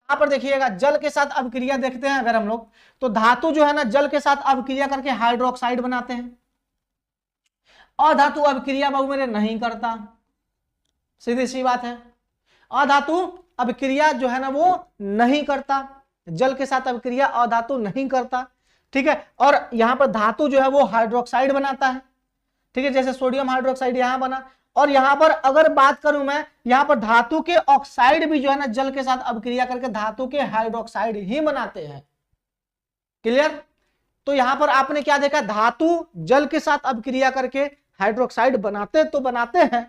यहां पर देखिएगा जल के साथ अभिक्रिया देखते हैं अगर हम लोग, तो धातु जो है ना जल के साथ अभिक्रिया करके हाइड्रोक्साइड बनाते हैं। अधातु अभिक्रिया बाबू मेरे नहीं करता, सीधी सी बात है। अधातु अभिक्रिया जो है ना वो नहीं करता, जल के साथ अभिक्रिया अधातु नहीं करता, ठीक है। और यहां पर धातु जो है वो हाइड्रोक्साइड बनाता है, ठीक है, जैसे सोडियम हाइड्रोक्साइड यहां बना। और यहां पर अगर बात करूं मैं, यहां पर धातु के ऑक्साइड भी जो है ना जल के साथ अभिक्रिया करके धातु के हाइड्रोक्साइड ही बनाते हैं। क्लियर? तो यहां पर आपने क्या देखा, धातु जल के साथ अभिक्रिया करके हाइड्रोक्साइड बनाते तो बनाते हैं,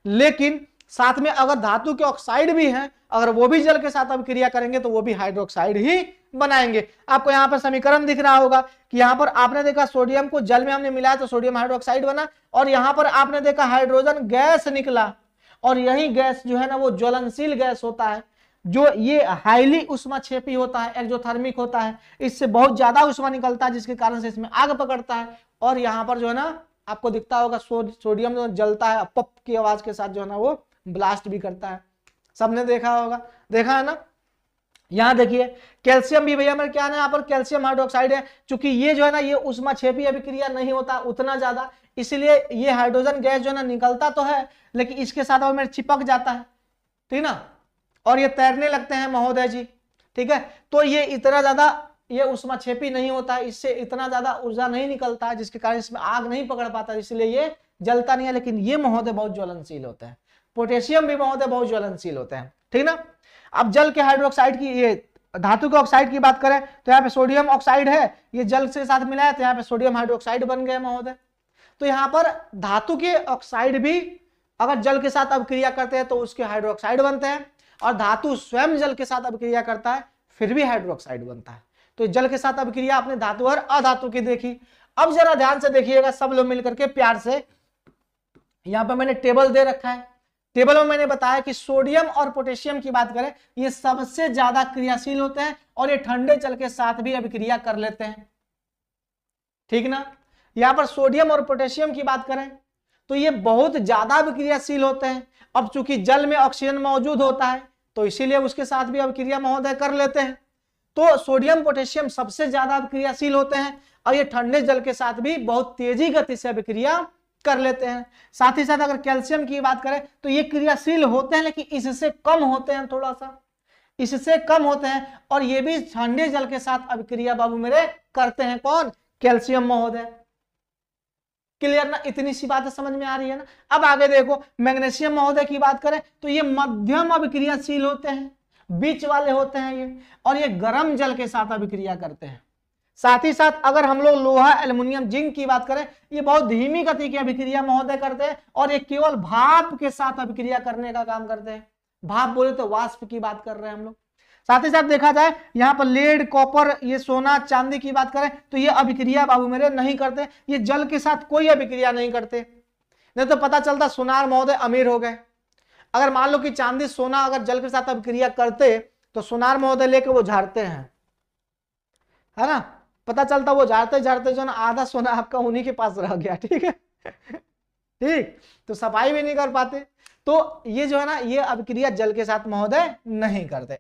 लेकिन साथ में अगर धातु के ऑक्साइड भी हैं, अगर वो भी जल के साथ अभिक्रिया करेंगे तो वो भी हाइड्रोक्साइड ही बनाएंगे। आपको यहां पर समीकरण दिख रहा होगा कि यहां पर आपने देखा सोडियम को जल में हमने मिलाया तो सोडियम हाइड्रोक्साइड बना, और यहां पर आपने देखा हाइड्रोजन गैस निकला, और यही गैस जो है ना वो ज्वलनशील गैस होता है, जो ये हाईली उष्माक्षेपी होता है, एक्सोथर्मिक होता है, इससे बहुत ज्यादा उष्मा निकलता है जिसके कारण से इसमें आग पकड़ता है। और यहाँ पर जो है ना आपको दिखता होगा सोडियम जो जलता है पप की आवाज के साथ जो है ना वो ब्लास्ट भी करता है, सबने देखा होगा, देखा है ना। यहां देखिए कैल्शियम भी भैया मेरे क्या है, यहाँ पर कैल्शियम हाइड्रोक्साइड है, चूंकि ये जो है ना ये उष्माक्षेपी अभिक्रिया नहीं होता उतना ज्यादा, इसलिए ये हाइड्रोजन गैस जो है ना निकलता तो है लेकिन इसके साथ वो मेरे चिपक जाता है, ठीक ना, और ये तैरने लगते हैं महोदय जी, ठीक है। तो ये इतना ज्यादा ये उष्माक्षेपी नहीं होता है, इससे इतना ज्यादा ऊर्जा नहीं निकलता है जिसके कारण इसमें आग नहीं पकड़ पाता, इसलिए ये जलता नहीं है। लेकिन ये महोदय बहुत ज्वलनशील होते हैं, पोटेशियम भी महोदय बहुत ज्वलनशील होते हैं, ठीक ना। अब जल के हाइड्रोक्साइड की, ये धातु के ऑक्साइड की बात करें तो यहाँ पे सोडियम ऑक्साइड है, ये जल के साथ मिला है तो यहाँ पे सोडियम हाइड्रोक्साइड बन गया महोदय। तो यहाँ पर धातु के ऑक्साइड भी अगर जल के साथ अभिक्रिया करते हैं तो उसके हाइड्रोक्साइड बनते हैं, और धातु स्वयं जल के साथ अभिक्रिया करता है फिर भी हाइड्रोक्साइड बनता है। तो जल के साथ अभिक्रिया आपने धातु और अधातु की देखी। अब जरा ध्यान से देखिएगा सब लोग मिलकर के प्यार से, यहां पर मैंने टेबल दे रखा है, टेबल में मैंने बताया कि सोडियम और पोटेशियम की बात करें ये सबसे ज्यादा क्रियाशील होते हैं और ये ठंडे जल के साथ भी अभिक्रिया कर लेते हैं, ठीक ना। यहां पर सोडियम और पोटेशियम की बात करें तो ये बहुत ज्यादा अभिक्रियाशील होते हैं। अब चूंकि जल में ऑक्सीजन मौजूद होता है तो इसीलिए उसके साथ भी अभिक्रिया महोदय कर लेते हैं। तो सोडियम पोटेशियम सबसे ज्यादा अभिक्रियाशील होते हैं और ये ठंडे जल के साथ भी बहुत तेजी गति से अभिक्रिया कर लेते हैं। साथ ही साथ अगर कैल्शियम की बात करें तो ये क्रियाशील होते हैं लेकिन इससे कम होते हैं, थोड़ा सा इससे कम होते हैं, और ये भी ठंडे जल के साथ अभिक्रिया बाबू मेरे करते हैं। कौन? कैल्शियम महोदय। क्लियर ना, इतनी सी बातें समझ में आ रही है ना। अब आगे देखो मैग्नीशियम महोदय की बात करें तो ये मध्यम अभिक्रियाशील होते हैं, बीच वाले होते हैं ये, और ये गर्म जल के साथ अभिक्रिया करते हैं। साथ ही साथ अगर हम लोग लोहा एल्युमिनियम जिंक की बात करें ये बहुत धीमी गति की अभिक्रिया महोदय करते हैं और ये केवल भाप के साथ अभिक्रिया करने का काम करते हैं। भाप बोले तो वाष्प की बात कर रहे हैं हम लोग। साथ ही साथ देखा जाए यहाँ पर लेड कॉपर ये सोना चांदी की बात करें तो ये अभिक्रिया बाबू मेरे नहीं करते, ये जल के साथ कोई अभिक्रिया नहीं करते। नहीं तो पता चलता सोनार महोदय अमीर हो गए। अगर मान लो कि चांदी सोना अगर जल के साथ अभिक्रिया करते तो सोनार महोदय लेके वो झाड़ते हैं, है ना, पता चलता वो झाड़ते झाड़ते जो ना आधा सोना आपका उन्हीं के पास रह गया, ठीक है ठीक, तो सफाई भी नहीं कर पाते। तो ये जो है ना ये अभिक्रिया जल के साथ महोदय नहीं करते।